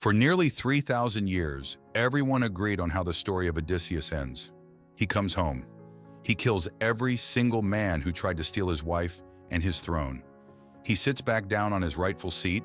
For nearly 3,000 years, everyone agreed on how the story of Odysseus ends. He comes home. He kills every single man who tried to steal his wife and his throne. He sits back down on his rightful seat,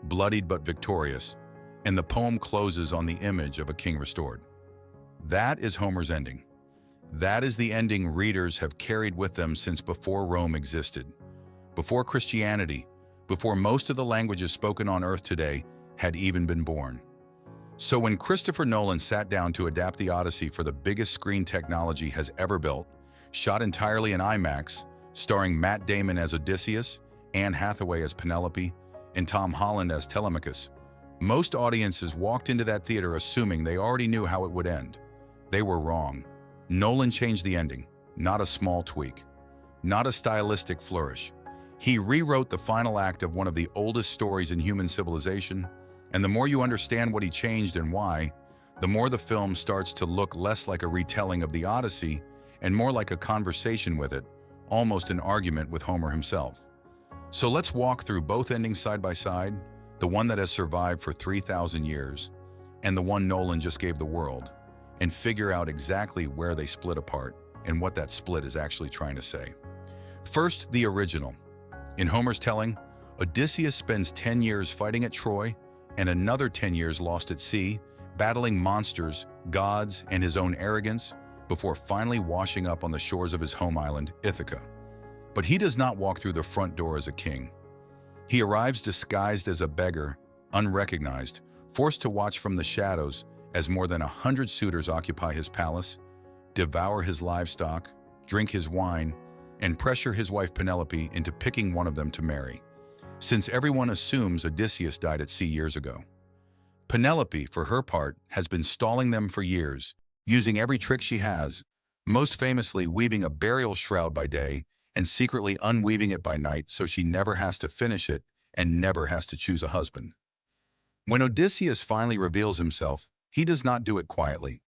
bloodied but victorious, and the poem closes on the image of a king restored. That is Homer's ending. That is the ending readers have carried with them since before Rome existed, before Christianity, before most of the languages spoken on Earth today had even been born. So when Christopher Nolan sat down to adapt the Odyssey for the biggest screen technology has ever built, shot entirely in IMAX, starring Matt Damon as Odysseus, Anne Hathaway as Penelope, and Tom Holland as Telemachus, most audiences walked into that theater assuming they already knew how it would end. They were wrong. Nolan changed the ending, not a small tweak, not a stylistic flourish. He rewrote the final act of one of the oldest stories in human civilization, and the more you understand what he changed and why, the more the film starts to look less like a retelling of the Odyssey and more like a conversation with it, almost an argument with Homer himself. So let's walk through both endings side by side, the one that has survived for 3,000 years and the one Nolan just gave the world, and figure out exactly where they split apart and what that split is actually trying to say. First, the original. In Homer's telling, Odysseus spends 10 years fighting at Troy and another 10 years lost at sea, battling monsters, gods, and his own arrogance before finally washing up on the shores of his home island, Ithaca. But he does not walk through the front door as a king. He arrives disguised as a beggar, unrecognized, forced to watch from the shadows as more than 100 suitors occupy his palace, devour his livestock, drink his wine, and pressure his wife Penelope into picking one of them to marry, since everyone assumes Odysseus died at sea years ago. Penelope, for her part, has been stalling them for years, using every trick she has, most famously weaving a burial shroud by day and secretly unweaving it by night so she never has to finish it and never has to choose a husband. When Odysseus finally reveals himself, he does not do it quietly.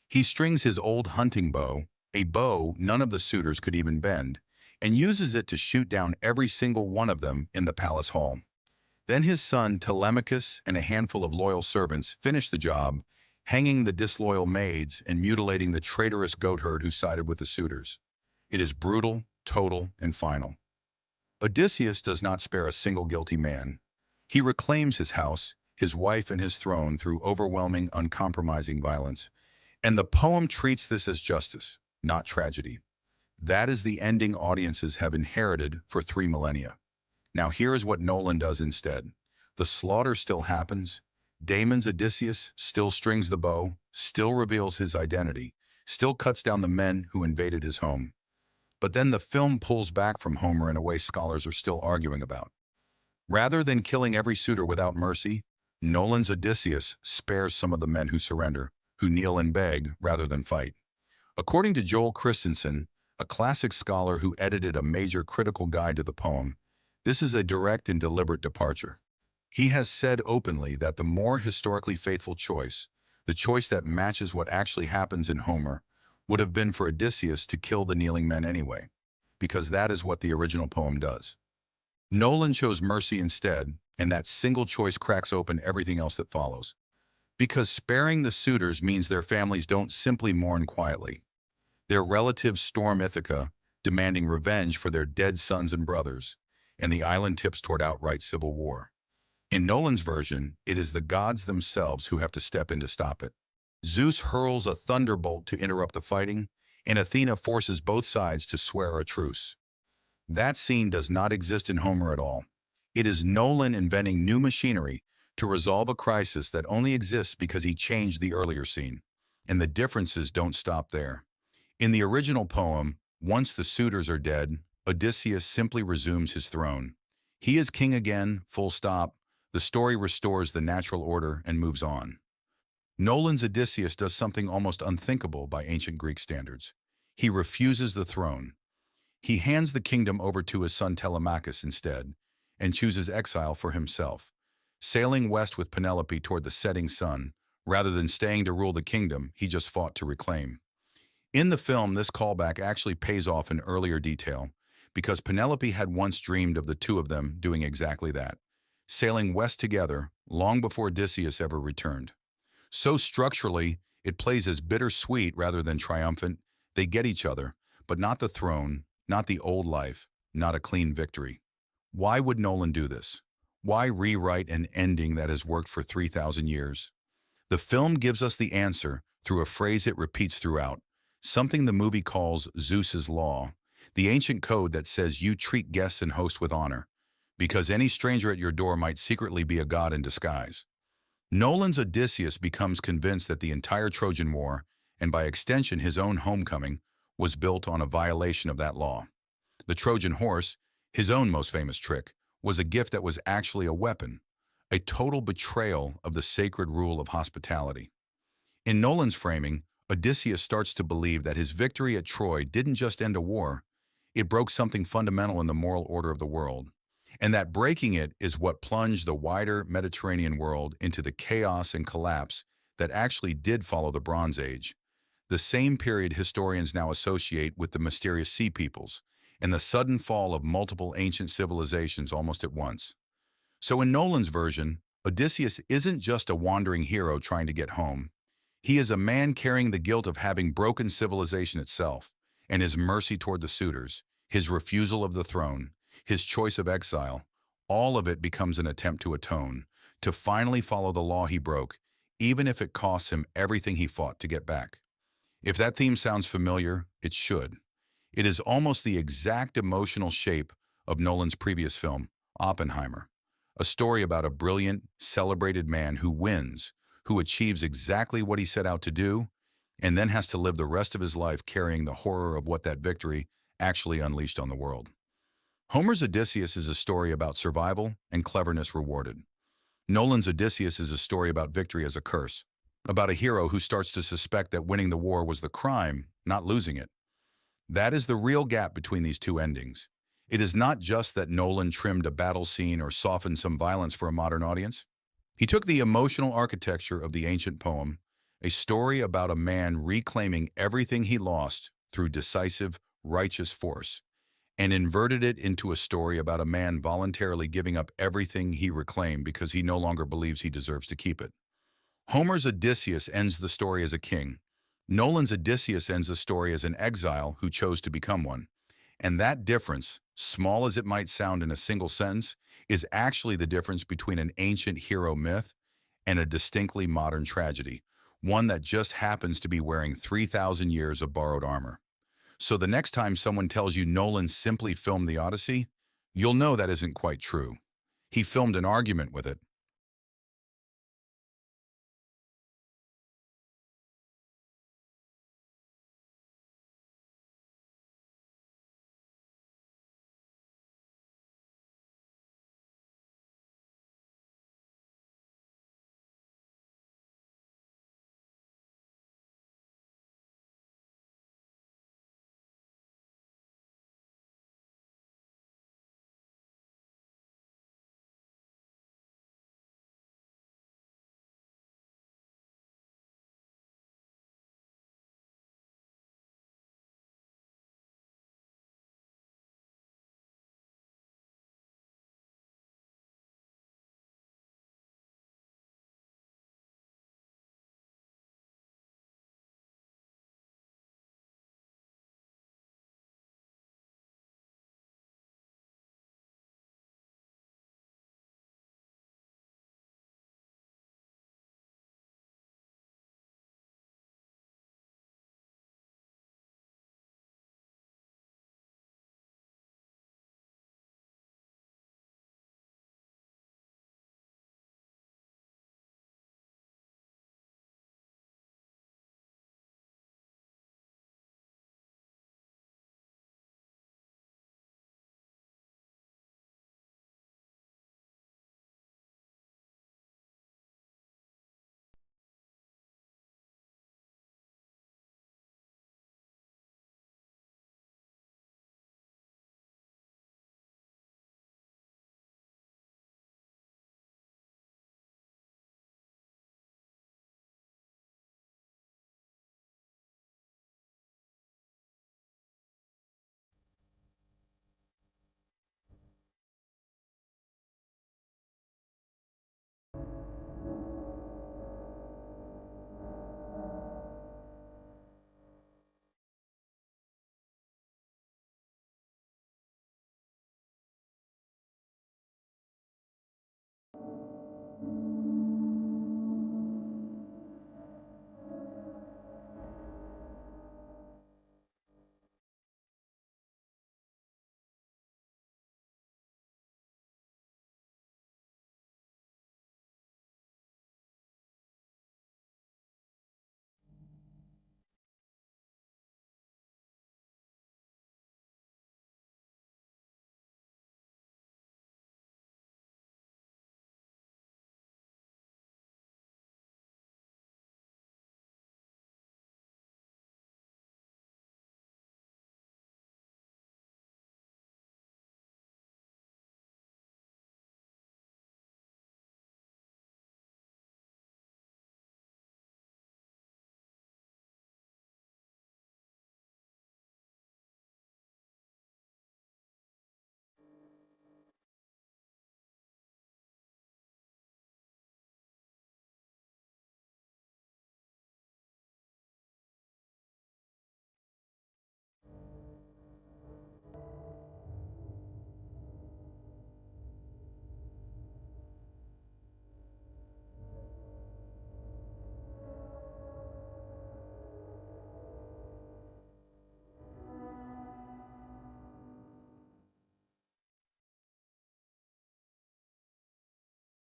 He strings his old hunting bow, a bow none of the suitors could even bend, and uses it to shoot down every single one of them in the palace hall. Then his son Telemachus and a handful of loyal servants finish the job, hanging the disloyal maids and mutilating the traitorous goatherd who sided with the suitors. It is brutal, total, and final. Odysseus does not spare a single guilty man. He reclaims his house, his wife, and his throne through overwhelming, uncompromising violence. And the poem treats this as justice, not tragedy. That is the ending audiences have inherited for 3 millennia. Now here is what Nolan does instead. The slaughter still happens. Damon's Odysseus still strings the bow, still reveals his identity, still cuts down the men who invaded his home. But then the film pulls back from Homer in a way scholars are still arguing about. Rather than killing every suitor without mercy, Nolan's Odysseus spares some of the men who surrender, who kneel and beg rather than fight. According to Joel Christensen, a classic scholar who edited a major critical guide to the poem, this is a direct and deliberate departure. He has said openly that the more historically faithful choice, the choice that matches what actually happens in Homer, would have been for Odysseus to kill the kneeling men anyway, because that is what the original poem does. Nolan chose mercy instead, and that single choice cracks open everything else that follows. Because sparing the suitors means their families don't simply mourn quietly. Their relatives storm Ithaca, demanding revenge for their dead sons and brothers, and the island tips toward outright civil war. In Nolan's version, it is the gods themselves who have to step in to stop it. Zeus hurls a thunderbolt to interrupt the fighting, and Athena forces both sides to swear a truce. That scene does not exist in Homer at all. It is Nolan inventing new machinery to resolve a crisis that only exists because he changed the earlier scene. And the differences don't stop there. In the original poem, once the suitors are dead, Odysseus simply resumes his throne. He is king again, full stop. The story restores the natural order and moves on. Nolan's Odysseus does something almost unthinkable by ancient Greek standards. He refuses the throne. He hands the kingdom over to his son Telemachus instead, and chooses exile for himself, sailing west with Penelope toward the setting sun, rather than staying to rule the kingdom he just fought to reclaim. In the film, this callback actually pays off in earlier detail, because Penelope had once dreamed of the two of them doing exactly that, sailing west together long before Odysseus ever returned. So structurally, it plays as bittersweet rather than triumphant. They get each other, but not the throne, not the old life, not a clean victory. Why would Nolan do this? Why rewrite an ending that has worked for 3,000 years? The film gives us the answer through a phrase it repeats throughout, something the movie calls Zeus's law, the ancient code that says you treat guests and hosts with honor, because any stranger at your door might secretly be a god in disguise. Nolan's Odysseus becomes convinced that the entire Trojan War, and by extension his own homecoming, was built on a violation of that law. The Trojan Horse, his own most famous trick, was a gift that was actually a weapon, a total betrayal of the sacred rule of hospitality. In Nolan's framing, Odysseus starts to believe that his victory at Troy didn't just end a war, it broke something fundamental in the moral order of the world. And that breaking it is what plunged the wider Mediterranean world into the chaos and collapse that actually did follow the Bronze Age, the same period historians now associate with the mysterious Sea Peoples, and the sudden fall of multiple ancient civilizations almost at once. So in Nolan's version, Odysseus isn't just a wandering hero trying to get home. He is a man carrying the guilt of having broken civilization itself, and his mercy toward the suitors, his refusal of the throne, his choice of exile, all of it becomes an attempt to atone, to finally follow the law he broke, even if it costs him everything he fought to get back. If that theme sounds familiar, it should. It is almost the exact emotional shape of Nolan's previous film, Oppenheimer, a story about a brilliant, celebrated man who wins, who achieves exactly what he set out to do, and then has to live the rest of his life carrying the horror of what that victory actually unleashed on the world. Homer's Odysseus is a story about survival and cleverness rewarded. Nolan's Odysseus is a story about victory as a curse, about a hero who starts to suspect that winning the war was the crime, not losing it. That is the real gap between these two endings. It is not just that Nolan trimmed a battle scene or softened some violence for a modern audience. He took the emotional architecture of the ancient poem, a story about a man reclaiming everything he lost through decisive, righteous force, and inverted it into a story about a man voluntarily giving up everything he reclaimed because he no longer believes he deserves to keep it. Homer's Odysseus ends the story as a king. Nolan's Odysseus ends the story as an exile who chose to become one. And that difference, small as it might sound in a single sentence, is actually the difference between an ancient hero myth and a distinctly modern tragedy, one that just happens to be wearing 3,000 years of borrowed armor. So the next time someone tells you Nolan simply filmed the Odyssey, you'll know that isn't quite true. He filmed an argument with it,